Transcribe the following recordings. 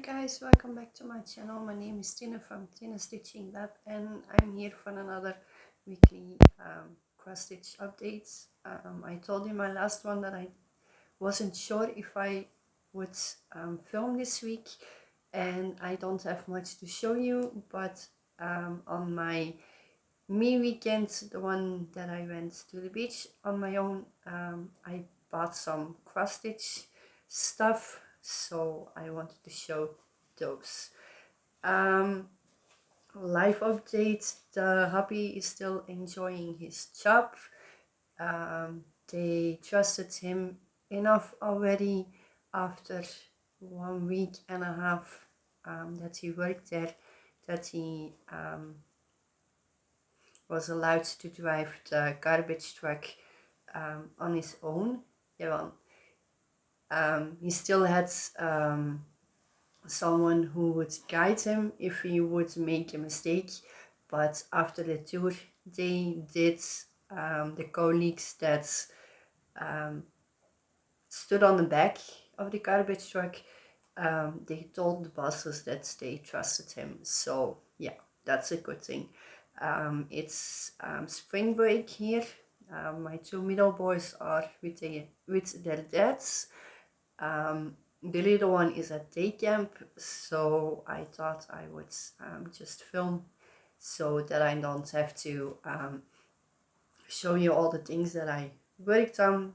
guys, welcome back to my channel. My name is Tina from FlossTube Not, and I'm here for another weekly cross stitch updates. I told you in my last one that I wasn't sure if I would film this week, and I don't have much to show you, but on my weekend, the one that I went to the beach on my own, I bought some cross stitch stuff, so I wanted to show those. Life update, the hubby is still enjoying his job. They trusted him enough already after 1.5 weeks that he worked there, that he was allowed to drive the garbage truck on his own. Yeah, he still had someone who would guide him if he would make a mistake, but after the tour they did, the colleagues that stood on the back of the garbage truck, they told the bosses that they trusted him. So yeah, that's a good thing. It's spring break here. My two middle boys are with their dads. The little one is at day camp, so I thought I would just film so that I don't have to show you all the things that I worked on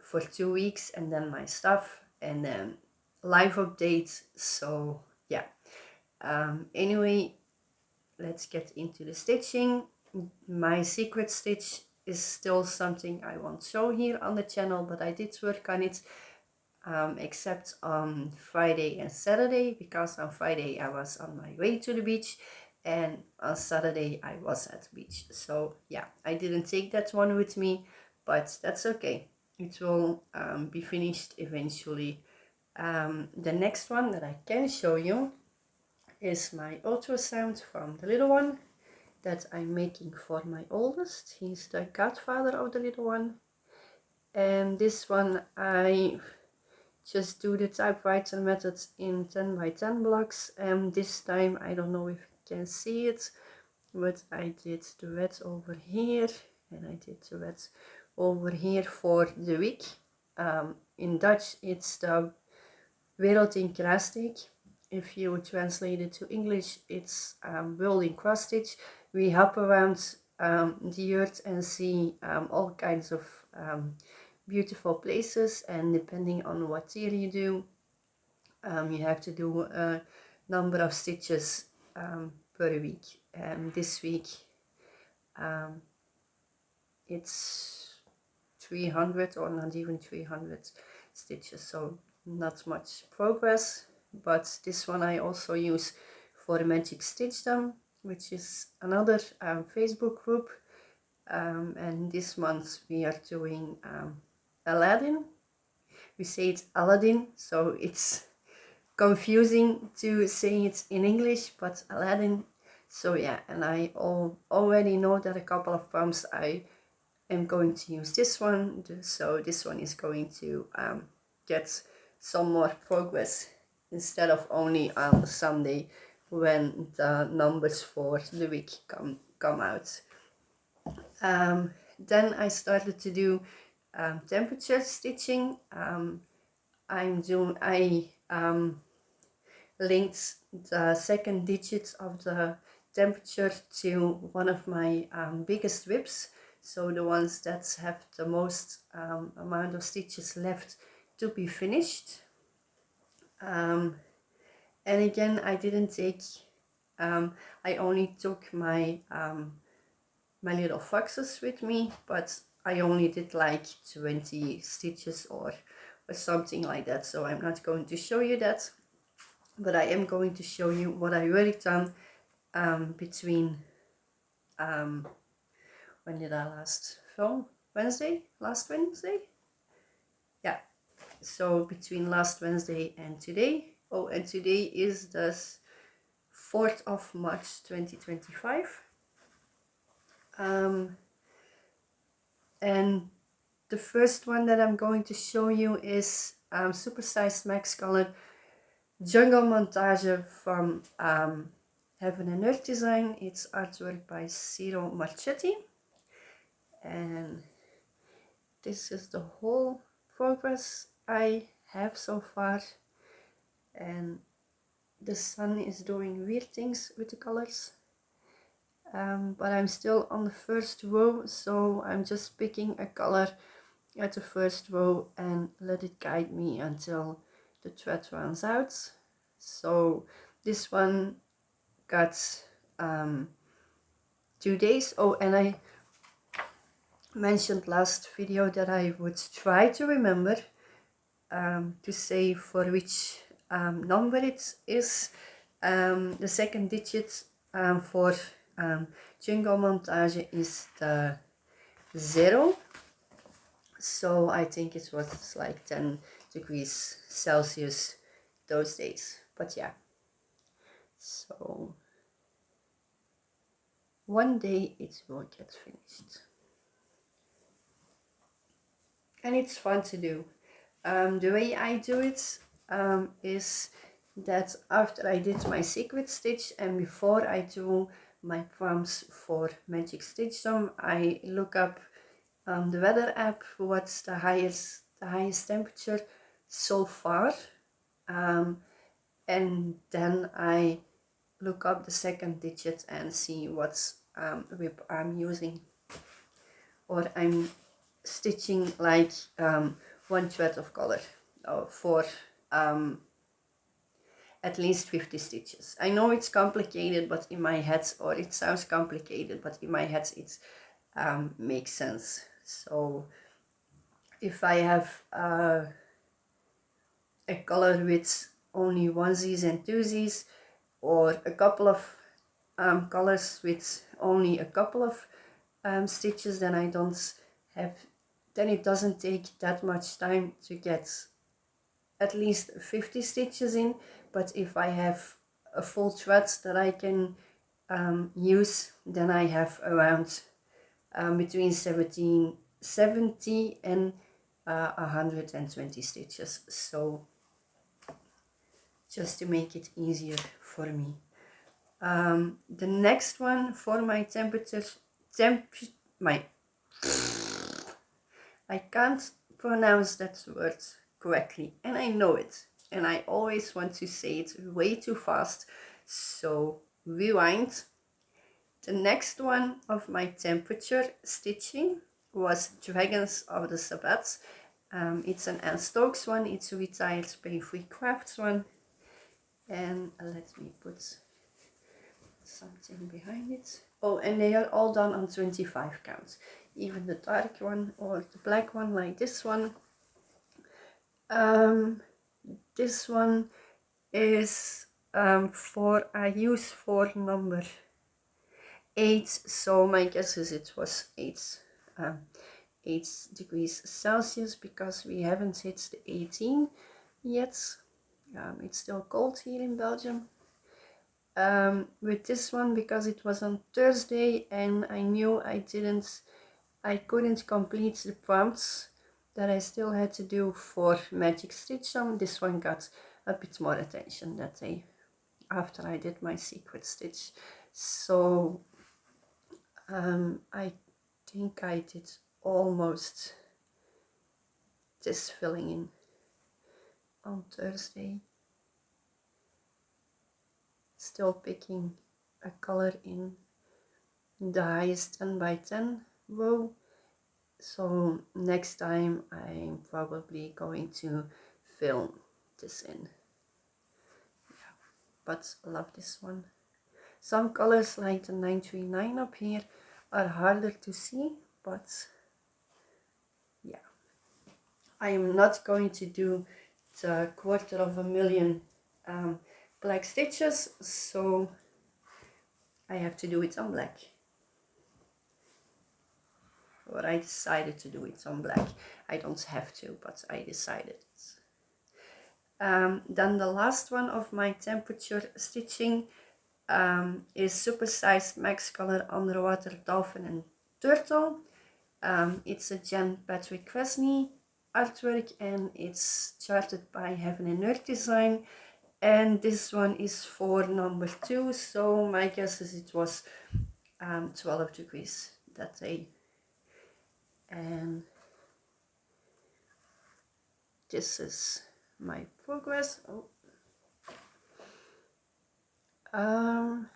for 2 weeks, and then my stuff, and then live updates. So yeah, anyway, let's get into the stitching. My secret stitch is still something I won't show here on the channel, but I did work on it, except on Friday and Saturday, because on Friday I was on my way to the beach, and on Saturday I was at the beach. So yeah, I didn't take that one with me, but that's okay. It will be finished eventually. The next one that I can show you is my ultrasound from the little one that I'm making for my oldest. He's the godfather of the little one. And this one I just do the typewriter method in 10 by 10 blocks, and this time I don't know if you can see it, but I did the red over here and I did the red over here for the week. In Dutch it's the Wereld in Kruisstich. If you translate it to English, it's world in cross stitch. We hop around the earth and see all kinds of beautiful places, and depending on what year you do, you have to do a number of stitches per week. And this week it's 300 or not even 300 stitches, so not much progress. But this one I also use for the Magic Stitchdom, which is another Facebook group, and this month we are doing Aladdin. We say it's Aladdin, so it's confusing to say it in English, but Aladdin. So yeah, and I already know that a couple of poems I am going to use this one, so this one is going to get some more progress instead of only on Sunday when the numbers for the week come out. Then I started to do temperature stitching. I linked the second digit of the temperature to one of my biggest whips, so the ones that have the most amount of stitches left to be finished. And again, I didn't take, I only took my my little foxes with me, but I only did like 20 stitches or something like that, so I'm not going to show you that, but I am going to show you what I worked on between when did I last film? Last Wednesday? Yeah, so between last Wednesday and today. Oh, and today is the 4th of March 2025. And the first one that I'm going to show you is supersized max color jungle montage from Heaven and Earth Design. It's artwork by Ciro Marchetti, and this is the whole progress I have so far. And the sun is doing weird things with the colors, but I'm still on the first row, so I'm just picking a color at the first row and let it guide me until the thread runs out. So this one got 2 days. Oh, and I mentioned last video that I would try to remember to say for which number it is. The second digit for jungle montage is the 0. So I think it was like 10 degrees Celsius those days. But yeah, so one day it will get finished. And it's fun to do. The way I do it is that after I did my secret stitch and before I do my prompts for Magic Stitch Them, I look up the weather app what's the highest temperature so far, and then I look up the second digit and see what's whip I'm using, or I'm stitching like one thread of color for at least 50 stitches. I know it's complicated, but in my head, or it sounds complicated, but in my head it makes sense. So if I have a color with only onesies and twosies, or a couple of colors with only a couple of stitches, then I don't have, then it doesn't take that much time to get at least 50 stitches in. But if I have a full thread that I can use, then I have around between 70 and 120 stitches. So just to make it easier for me. The next one for my I can't pronounce that word correctly, and I know it, and I always want to say it way too fast, so rewind. The next one of my temperature stitching was Dragons of the Sabbath. It's an Anne Stokes one, it's a retired Pay-Free Crafts one, and let me put something behind it. Oh, and they are all done on 25 counts, even the dark one or the black one like this one. This one is I use for number 8, so my guess is it was 8 degrees Celsius, because we haven't hit the 18 yet. It's still cold here in Belgium. With this one, because it was on Thursday and I knew I couldn't complete the prompts that I still had to do for Magic Stitch Them, this one got a bit more attention that day after I did my secret stitch. So I think I did almost this filling in on Thursday. Still picking a color in the highest 10 by 10 row. So next time I'm probably going to film this in. Yeah, but I love this one. Some colors like the 939 up here are harder to see, but yeah. I am not going to do the 250,000 black stitches, so I have to do it on black. Or I decided to do it on black. I don't have to, but I decided. Then the last one of my temperature stitching is Supersized Max Color Underwater Dolphin and Turtle. It's a Jen Patrick Kresny artwork, and it's charted by Heaven and Earth Design. and this one is for number 2, so my guess is it was 12 degrees that day. And this is my progress. And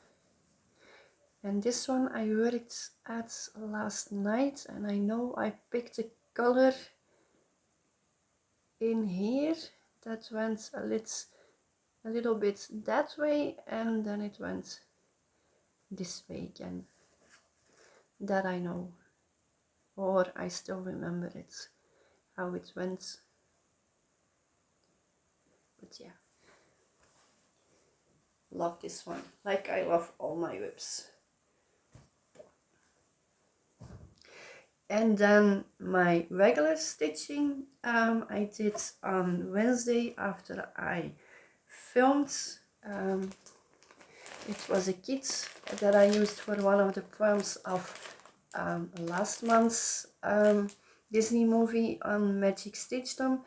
this one I worked at last night, and I know I picked a color in here that went a little bit that way, and then it went this way again. That I know, or I still remember it, how it went. But yeah, love this one, like I love all my whips. And then my regular stitching I did on Wednesday after I filmed. It was a kit that I used for one of the proms of last month's Disney movie on Magic Stitchdom,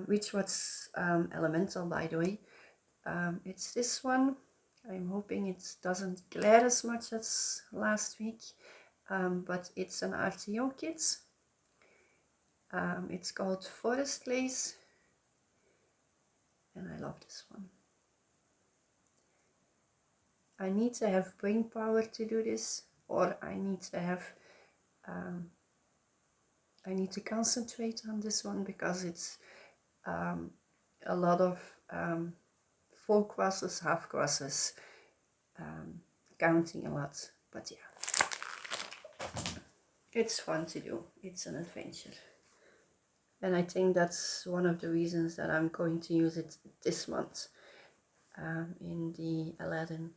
which was Elemental, by the way. It's this one. I'm hoping it doesn't glare as much as last week, but it's an RTO kit. It's called Forest Lace, and I love this one. I need to have brain power to do this, or I need to have I need to concentrate on this one, because it's a lot of full crosses, half crosses, counting a lot. But yeah, it's fun to do. It's an adventure, and I think that's one of the reasons that I'm going to use it this month in the Aladdin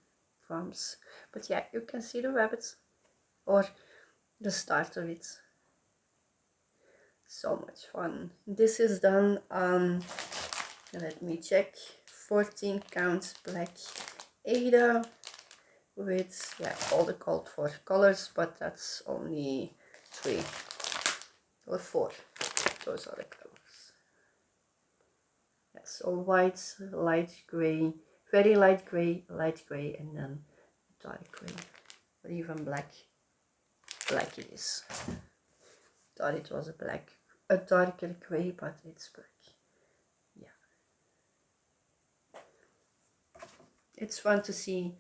proms. But yeah, you can see the rabbits, or the start of it. So much fun. This is done on, let me check, 14 count black Ada with all the called for colors, but that's only 3 or 4. Those are the colors. Yeah, so white, light gray, very light gray, and then dark gray, or even black. Black it is. Thought it was a darker gray, but it's black. Yeah, it's fun to see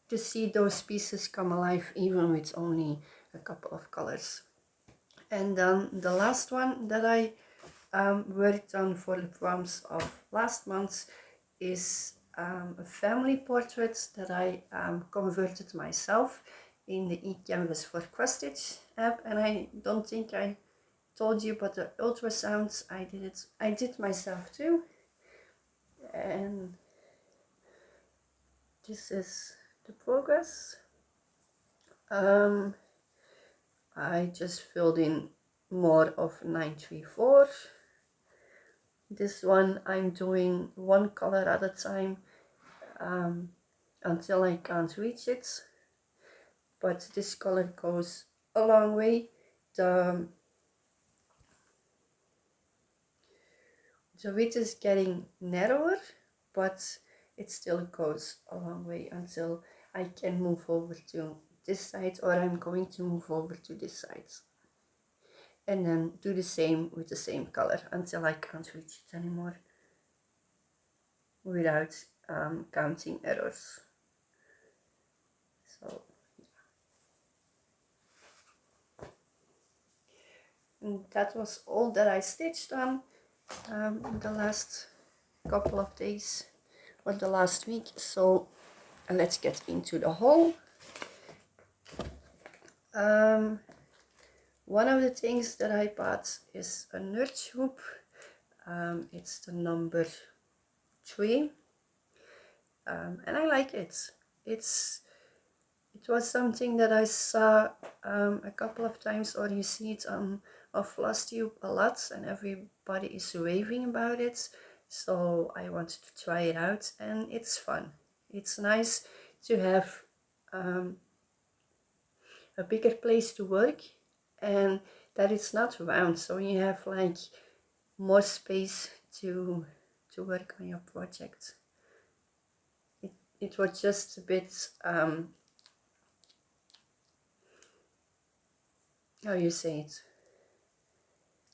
to see those pieces come alive, even with only a couple of colors. And then the last one that I worked on for the proms of last month is a family portrait that I converted myself in the eCanvas for cross stitch app. And I don't think I told you, but the ultrasounds I did myself too. And this is the progress. I just filled in more of 934. This one I'm doing one color at a time until I can't reach it, but this color goes a long way. The width is getting narrower, but it still goes a long way until I can move over to this side, or I'm going to move over to this side, and then do the same with the same color until I can't reach it anymore without counting errors. So yeah. And that was all that I stitched on the last couple of days, or the last week. So let's get into the haul. One of the things that I bought is a nurse hoop. It's the number 3, and I like it. It was something that I saw a couple of times, or you see it on FlossTube a lot, and everybody is raving about it. So I wanted to try it out, and it's fun. It's nice to have a bigger place to work, and that it's not round, so you have like more space to to work on your project. It was just a bit, how you say it?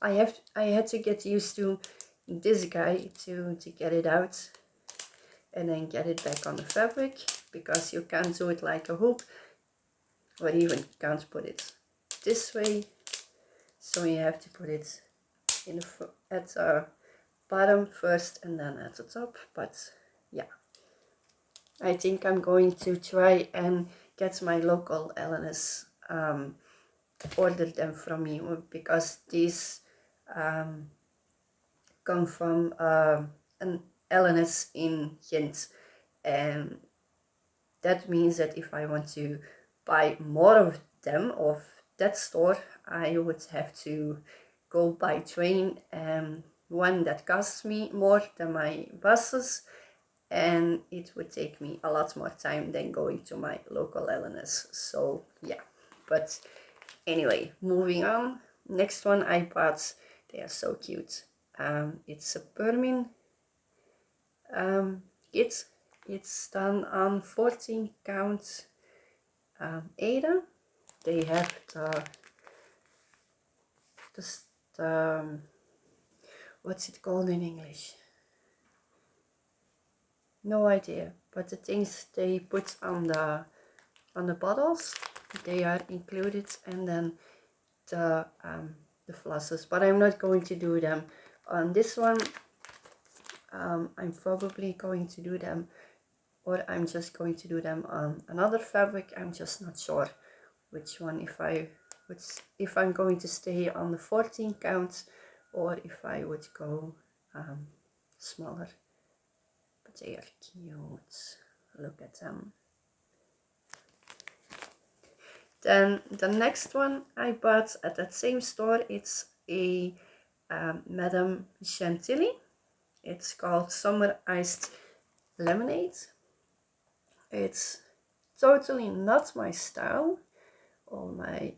I had to get used to this guy to get it out and then get it back on the fabric, because you can't do it like a hoop, or even can't put it this way. So you have to put it in at the bottom first and then at the top. But yeah, I think I'm going to try and get my local LNS, order them from me, because these come from an LNS in Ghent, and that means that if I want to buy more of them, of that store, I would have to go by train, and one that costs me more than my buses, and it would take me a lot more time than going to my local LNS. So yeah, but anyway, moving on. Next one I bought, they are so cute. It's a Permin kit. It's done on 14 count Ada. They have the what's it called in English? No idea. But the things they put on the bottles, they are included, and then the flosses. But I'm not going to do them on this one. I'm probably going to do them, or I'm just going to do them on another fabric. I'm just not sure which one, if I'm going to stay on the 14 count, or if I would go smaller. But they are cute. Look at them. Then the next one I bought at that same store, it's a Madame Chantilly. It's called Summer Iced Lemonade. It's totally not my style, or my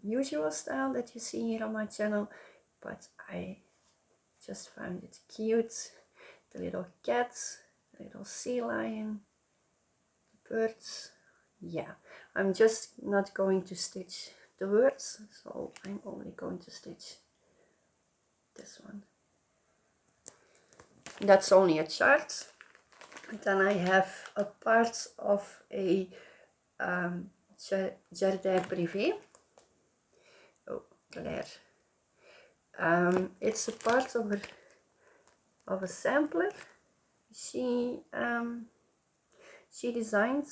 usual style that you see here on my channel, but I just found it cute. The little cats, the little sea lion, the birds. Yeah, I'm just not going to stitch the words, so I'm only going to stitch this one. That's only a chart. Then I have a part of a Jardin Privé. Oh, Claire. It's a part of a sampler she designed,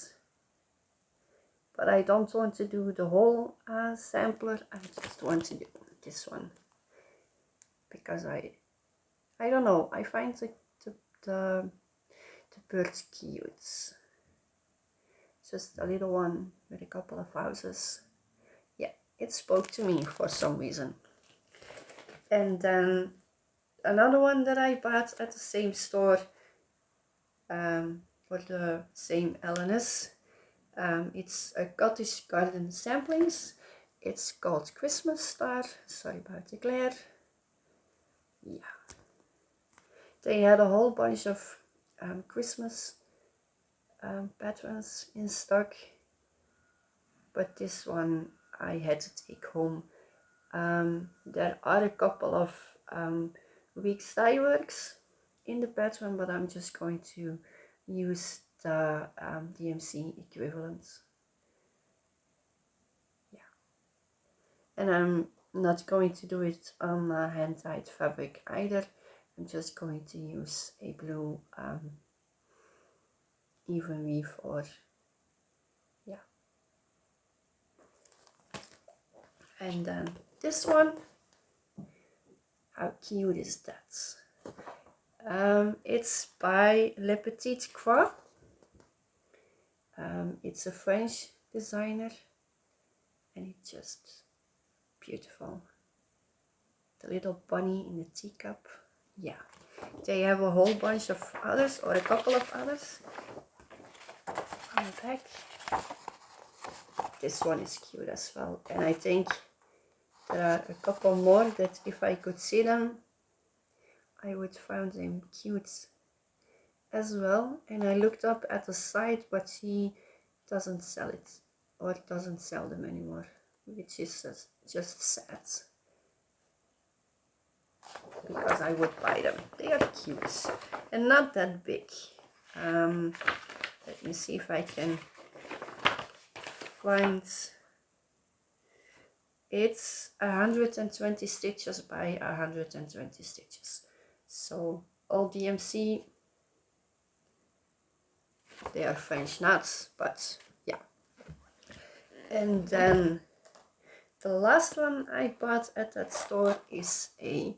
but I don't want to do the whole sampler. I just want to do this one, because I don't know, I find the birds cute. Just a little one with a couple of houses. Yeah, it spoke to me for some reason. And then another one that I bought at the same store, for the same LNS. It's a cottage garden samplings. It's called Christmas Star. Sorry about the glare. Yeah. They had a whole bunch of Christmas patterns in stock, but this one I had to take home. There are a couple of weak dye works in the pattern, but I'm just going to use the DMC equivalent. Yeah, and I'm not going to do it on hand-dyed fabric either. I'm just going to use a blue even weave, or yeah. And then this one, how cute is that? It's by Le Petit Croix. It's a French designer, and it's just beautiful. The little bunny in the teacup. Yeah, they have a whole bunch of others, or a couple of others on the back. This one is cute as well, and I think there are a couple more that if I could see them, I would find them cute as well. And I looked up at the site, but she doesn't sell it, or doesn't sell them anymore, which is just sad, because I would buy them. They are cute and not that big. Let me see if I can find. It's 120 stitches by 120 stitches. So all DMC, they are French knots, but yeah. And then the last one I bought at that store is a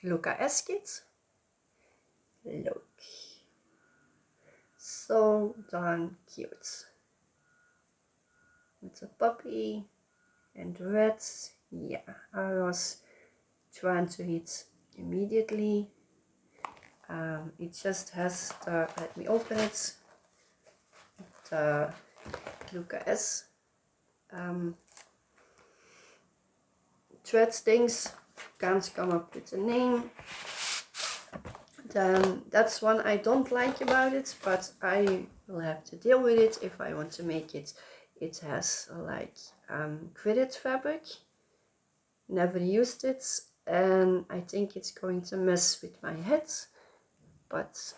Luca S kit. Look, so darn cute. It's a puppy and reds. Yeah, I was trying to eat immediately. It just has the, let me open it, the Luca S thread things. Can't come up with a name. Then that's one I don't like about it, but I will have to deal with it if I want to make it. It has like gridded fabric. Never used it, and I think it's going to mess with my head, but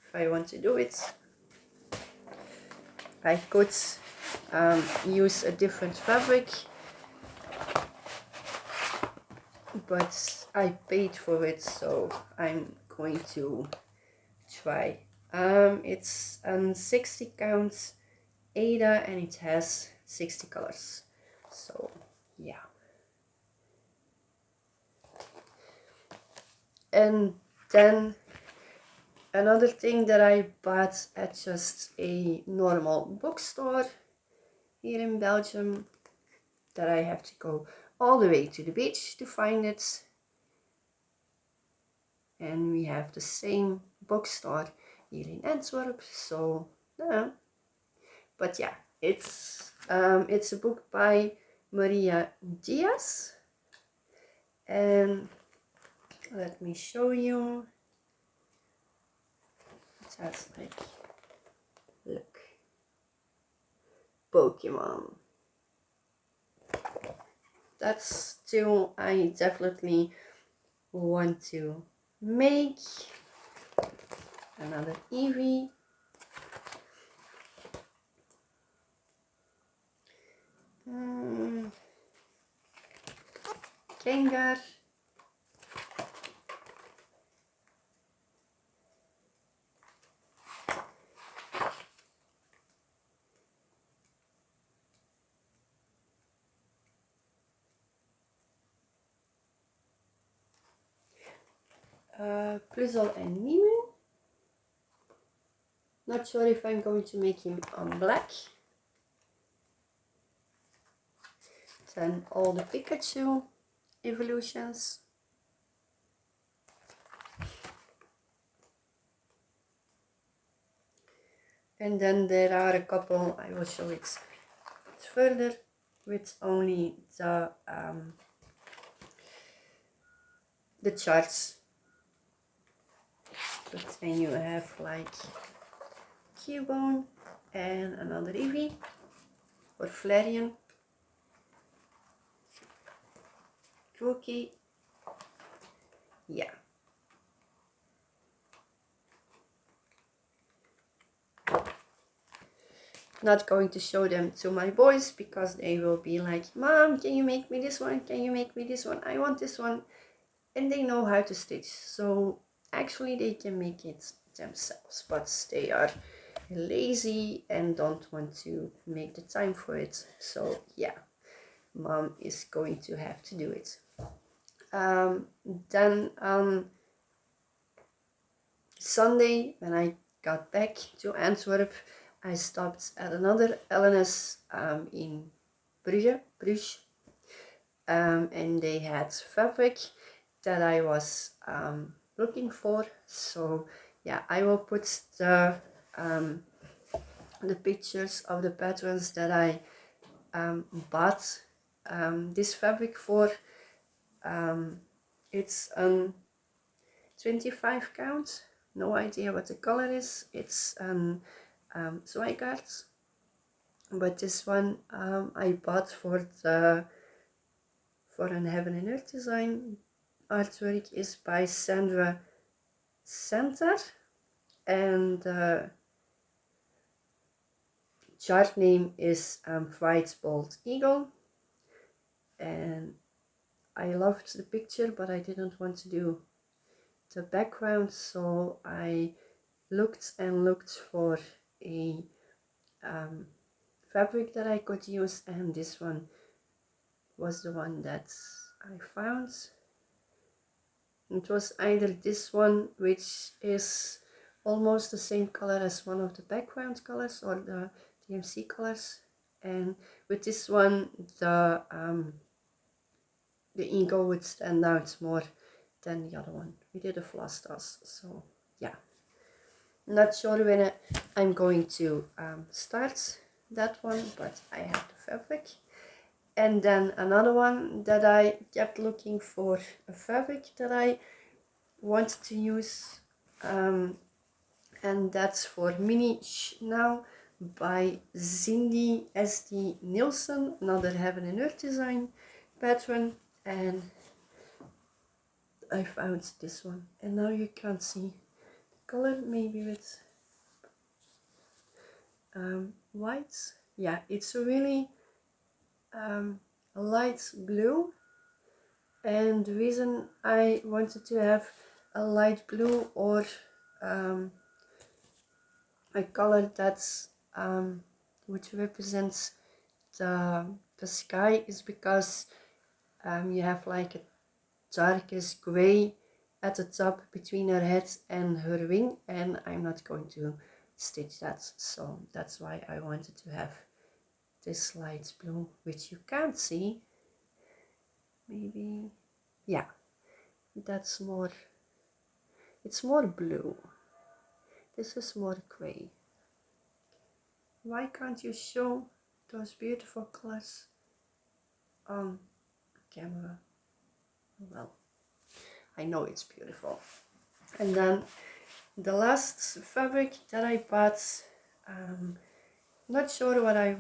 if I want to do it, I could use a different fabric, but I paid for it, so I'm going to try. It's 60 count Ada, and it has 60 colors, so yeah. And then another thing that I bought at just a normal bookstore here in Belgium, that I have to go all the way to the beach to find it. And we have the same bookstore here in Antwerp, so yeah. But yeah, it's a book by Maria Diaz, and let me show you. It has like, look, Pokemon. That's two I definitely want to make. Another Eevee. Gengar. Puzzle and Mimu. Not sure if I'm going to make him on black. Then all the Pikachu evolutions. And then there are a couple, I will show it further, with only the charts. But then you have like Cubone and another Eevee, or Flareon, Grookey, yeah. Not going to show them to my boys, because they will be like, Mom, can you make me this one? Can you make me this one? I want this one. And they know how to stitch, so actually they can make it themselves, but they are lazy and don't want to make the time for it. So yeah, Mom is going to have to do it. Then on Sunday, when I got back to Antwerp, I stopped at another LNS in Bruges, and they had fabric that I was looking for. So yeah, I will put the pictures of the patterns that I bought this fabric for It's 25 count. No idea what the color is. It's Zweigarts. But this one I bought for an Heaven and Earth design. Artwork is by Sandra Center, and chart name is White Bald Eagle. And I loved the picture, but I didn't want to do the background, so I looked and looked for a fabric that I could use, and this one was the one that I found. It was either this one, which is almost the same color as one of the background colors, or the DMC colors, and with this one the eagle would stand out more than the other one. We did a floss toss, so yeah. Not sure when I'm going to start that one, but I have the fabric. And then another one that I kept looking for, a fabric that I wanted to use, and that's for Mini Now by Cindy SD Nielsen, another Heaven and Earth design pattern, and I found this one, and now you can't see the color, maybe with white. Yeah, it's a really light blue, and the reason I wanted to have a light blue or a color that's which represents the sky is because you have like a darkest gray at the top between her head and her wing, and I'm not going to stitch that, so that's why I wanted to have this light blue, which you can't see. Maybe, yeah, that's more, it's more blue. This is more gray. Why can't you show those beautiful colors on camera? Well, I know it's beautiful. And then the last fabric that I bought, not sure what I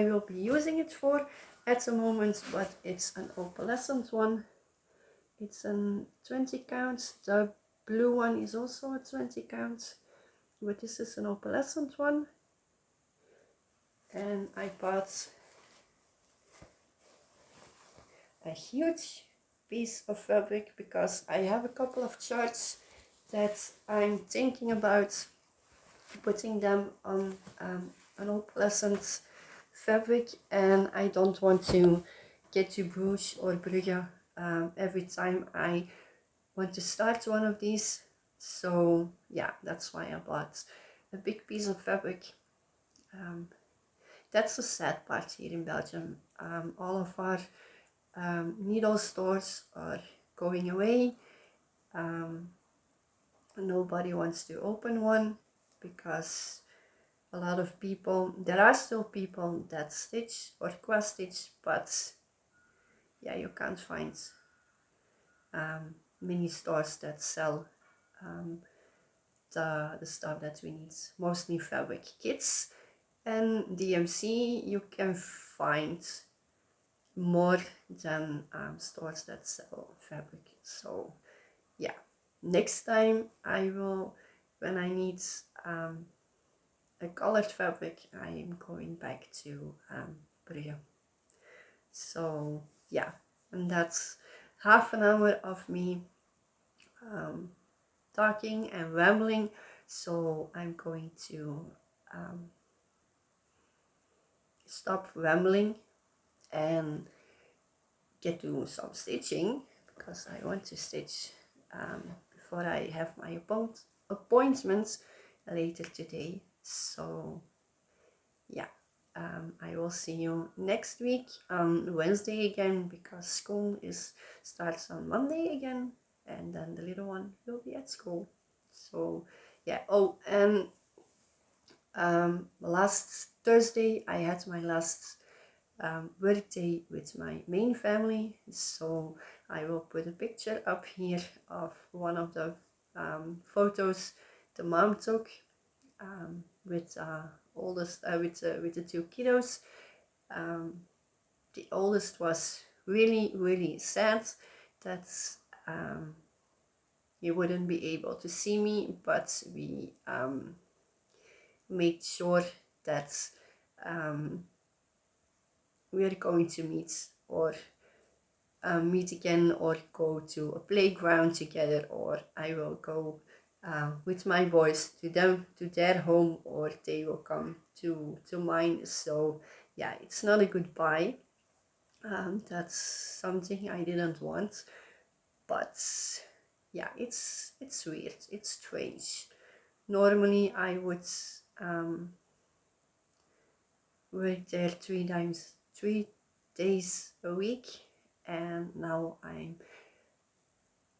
will be using it for at the moment, but it's an opalescent one. It's a 20 count. The blue one is also a 20 count, but this is an opalescent one. And I bought a huge piece of fabric because I have a couple of charts that I'm thinking about putting them on an opalescent fabric, and I don't want to get to Bruges or Brugge every time I want to start one of these. So yeah, that's why I bought a big piece of fabric. That's the sad part here in Belgium. All of our needle stores are going away. Nobody wants to open one because a lot of people, there are still people that stitch or cross stitch, but yeah, you can't find mini stores that sell the stuff that we need, mostly fabric kits. And DMC you can find more than stores that sell fabric. So yeah, next time I will, when I need a colored fabric, I am going back to Brugge. So yeah, and that's half an hour of me talking and rambling, so I'm going to stop rambling and get to some stitching, because I want to stitch before I have my appointments later today. So yeah, I will see you next week on Wednesday again, because school starts on Monday again, and then the little one will be at school. So yeah. Oh, and last Thursday I had my last birthday with my main family. So I will put a picture up here of one of the photos the mom took with oldest with the two kiddos. The oldest was really sad that he wouldn't be able to see me, but we made sure that we are going to meet or meet again, or go to a playground together, or I will go with my boys to their home, or they will come to mine. So yeah, it's not a goodbye. That's something I didn't want, but yeah, it's weird, it's strange. Normally I would work there 3 days a week, and now I'm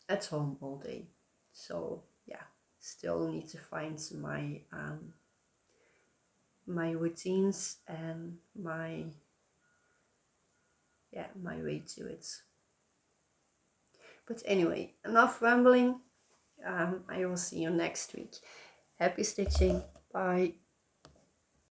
at home all day. So yeah, still need to find my routines and my way to it. But anyway, enough rambling. I will see you next week. Happy stitching. Bye.